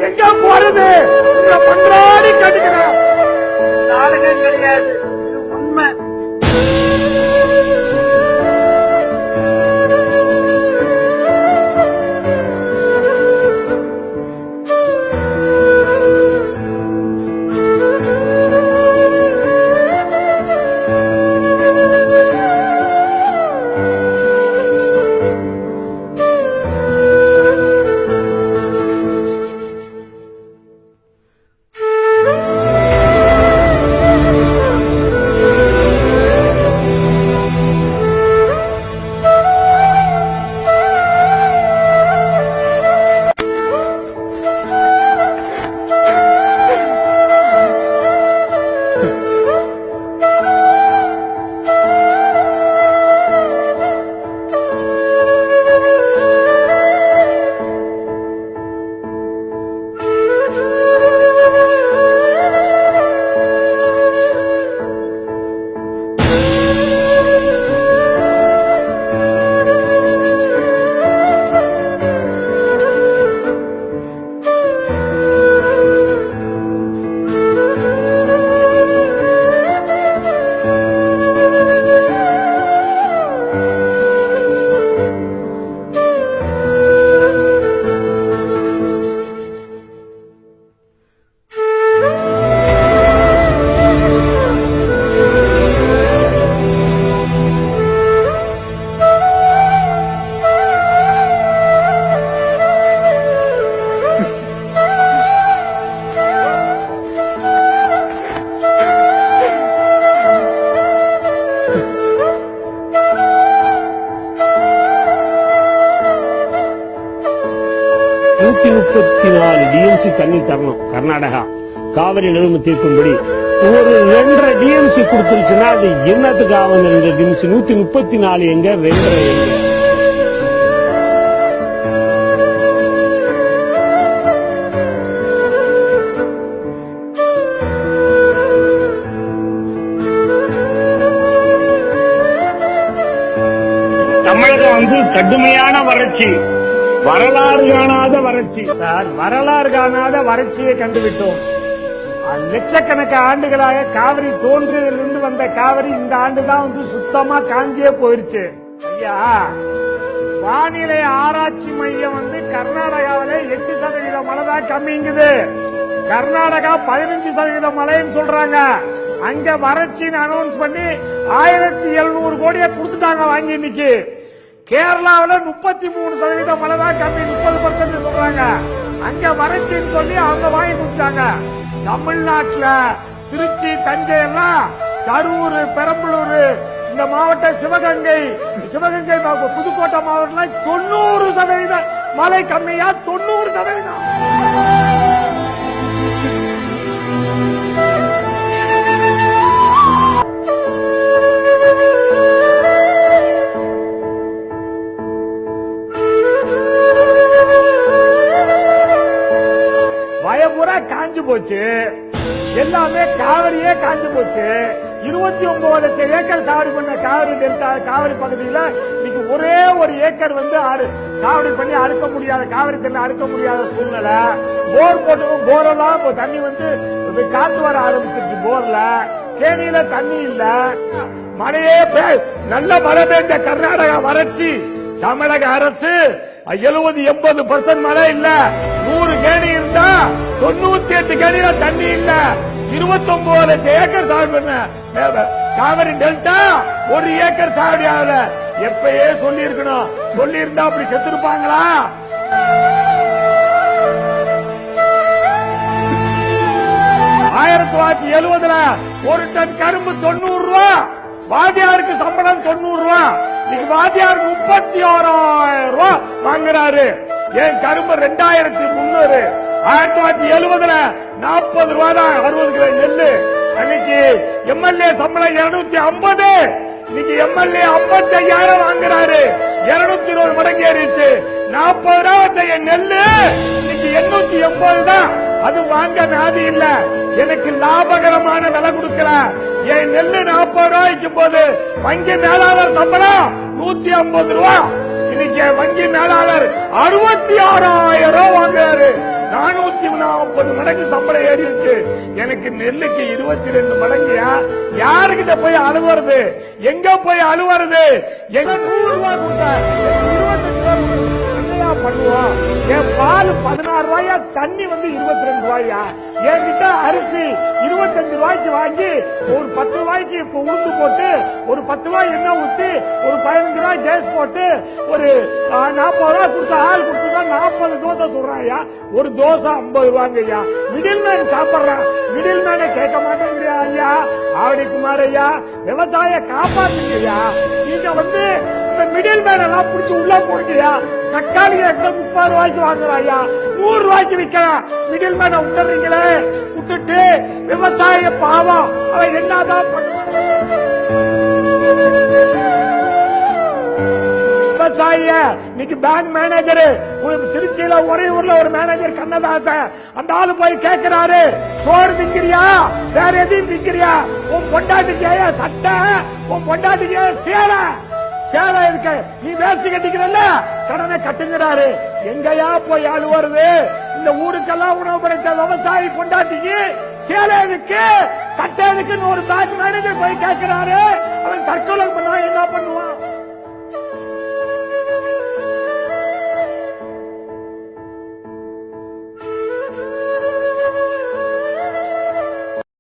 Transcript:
எங்க போறது பண்றாடி கட்டுக்கிறேன். நாடகம் கிடையாது, உண்மை. டிஎம்சி தண்ணி தரணும். கர்நாடகா காவிரி நிலைமை தீர்க்கும்படி ஒரு 2.5 டிஎம்சி கொடுத்துருச்சுன்னா அது என்னத்துக்கு ஆகும்? 2 டிஎம்சி 134 எங்க 2.5 எங்க? தமிழகம் கடுமையான வறட்சி, வரலாறு காணாத வறட்சி சார். வரலாறு காணாத வறட்சியை கண்டுவிட்டோம். லட்சக்கணக்க ஆண்டுகளாக காவிரி தோன்றியதிலிருந்து வந்த காவிரி இந்த ஆண்டுதான் சுத்தமா காஞ்சியே போயிருச்சு. ஐயா, வானிலை ஆராய்ச்சி மையம் கர்நாடகாவில 8% மழை தான் கம்மிங்குது. கர்நாடகா 15% மழைன்னு சொல்றாங்க. அங்க வறட்சின்னு அனௌன்ஸ் பண்ணி 1700 கோடியை கொடுத்துட்டாங்க வாங்கி. இன்னைக்கு கேரளாவில் 33% மழை தான் கம்மி, 30% சொல்றாங்க. அங்க வறட்சின்னு சொல்லி அவங்க வாங்கி கொடுத்தாங்க. தமிழ்நாட்டில் திருச்சி, தஞ்சை எல்லாம், கரூர், பெரம்பலூர், இந்த மாவட்டம் சிவகங்கை, புதுக்கோட்டை மாவட்டம் 90% மழை கம்மியா? 90%. வயமுறை காஞ்சு போச்சு, எல்லாமே காவிரியே காஞ்சு போச்சு. 29 லட்சம் ஏக்கர் சாவடி பண்ண காவிரி டெல்டா, காவிரி பகுதியில் இன்னைக்கு ஒரே ஒரு ஏக்கர் சாவடி பண்ணி அறுக்க முடியாத, காவிரி தண்ணி அறுக்க முடியாத சூழ்நிலை. போர் போட்டவும் போரெல்லாம் இப்போ தண்ணி காத்து வர ஆரம்பிச்சிருக்கு. போர்ல கேணியில தண்ணி இல்ல. மழையே நல்ல மழை பெய்த கர்நாடகா வறட்சி. தமிழக அரசு 70-80% மழை இல்ல. 100 கேணி இருந்தா 98 கேணியில தண்ணி இல்ல. 29 லட்சம் ஏக்கர் சாகுபடி பண்ண காவிரி டெல்டா 1 ஏக்கர் சாகுபடி ஆகல. எப்பயே சொல்லி இருக்கணும். சொல்லி இருந்தா அப்படி செத்துருப்பாங்களா? ஆயிரத்தி 1970 ஒரு டன் கரும்பு 90 ரூபா. வாத்தியாருக்கு சம்பளம் 90 ரூபா. இன்னைக்கு வாத்தியார் 31,000 ரூபா வாங்குறாரு. ஏன் கரும்பு 2300. 1970 40 ரூபா தான் 60 கிலோ நெல்லு. அன்னைக்கு எம்எல்ஏ சம்பளம் 250. இன்னைக்கு எம்எல்ஏ 55,000 வாங்குறாரு. 220 மடங்கு ஏறிச்சு. 40 ரூபாய் நெல்லு இன்னைக்கு 880 தான். அது வாங்க நாதி இல்ல. எனக்கு லாபகரமான விலை கொடுக்கல. என் நெல்லு 40 ரூபாய்க்கும் போது வங்கி மேலாளர் சம்பளம் 150 ரூபா. இன்னைக்கு வங்கி மேலாளர் 66,000 ரூபாய் வாங்குறாரு. 440 மடங்கு சம்பளம் ஏறிடுச்சு. எனக்கு நெல்லுக்கு 22 மடங்குயா. யாருக்கிட்ட போய் அழுவுறது? எங்க போய் அழுவுறது? எங்க 100 ரூபாய் கொடுத்தா 25 ரூபாய் என்னையா பண்ணுவோம்? என் பால் 16 ரூபாயா, தண்ணி வந்து 22 ரூபாயா. என்கிட்ட அரிசி 25 ரூபாய்க்கு வாங்கி ஒரு 10 ரூபாய்க்கு இப்ப உளுந்து போட்டு ஒரு 10 ரூபாய் எண்ணெய் ஊற்றி ஒரு 15 ரூபாய் கேஸ் போட்டு ஒரு 40 ரூபாய் கொடுத்த ஆள் கொடுத்துதான் 40 தோசை சொல்றாயா. ஒரு தோசை 50 ரூபாங்க ஐயா. மிடில் மேன் சாப்பிடுறான். மிடில் மேனை கேட்க மாட்டேங்கிறியா ஐயா? ஆவடி குமார் ஐயா, விவசாய காப்பாத்துங்க ஐயா. நீங்க வந்து இந்த மிடில் மேன் எல்லாம் பிடிச்சி உள்ள போடுங்கயா. தக்காளி 30 ரூபாய்க்கு வாங்குறாயா, 100 ரூபாய்க்கு விற்கிறான். மிடில் மேனை விட்டுறீங்களே, விட்டுட்டு விவசாய பாவம் அவன் என்னதான் பண்ணுவான்? விவசாய இன்னைக்கு பேங்க் மேனேஜர் திருச்சியில ஒரே ஊர்ல ஒரு மேனேஜர் கண்ணதாசன், அந்த ஆளு போய் கேட்கிறாரு, சோறு திங்கிறியா, வேற எதையும் திங்கிறியா? உன் பொண்டாட்டிக்கு சட்டை, உன் பொண்டாட்டிக்கு சேலை சேலை இருக்க, நீ வேசி கட்டிக்கிறல்ல, கடனை கட்டுங்கிறாரு. எங்கயா போய் ஆளு வருது? இந்த ஊருக்கெல்லாம் உணவு படைத்த விவசாயி பொண்டாட்டிக்கு சேலை இருக்கு, சட்டை இருக்குன்னு ஒரு பேங்க் மேனேஜர் போய் கேட்கிறாரு. அவன் தற்கொலை பண்ணா என்ன பண்ணுவான்?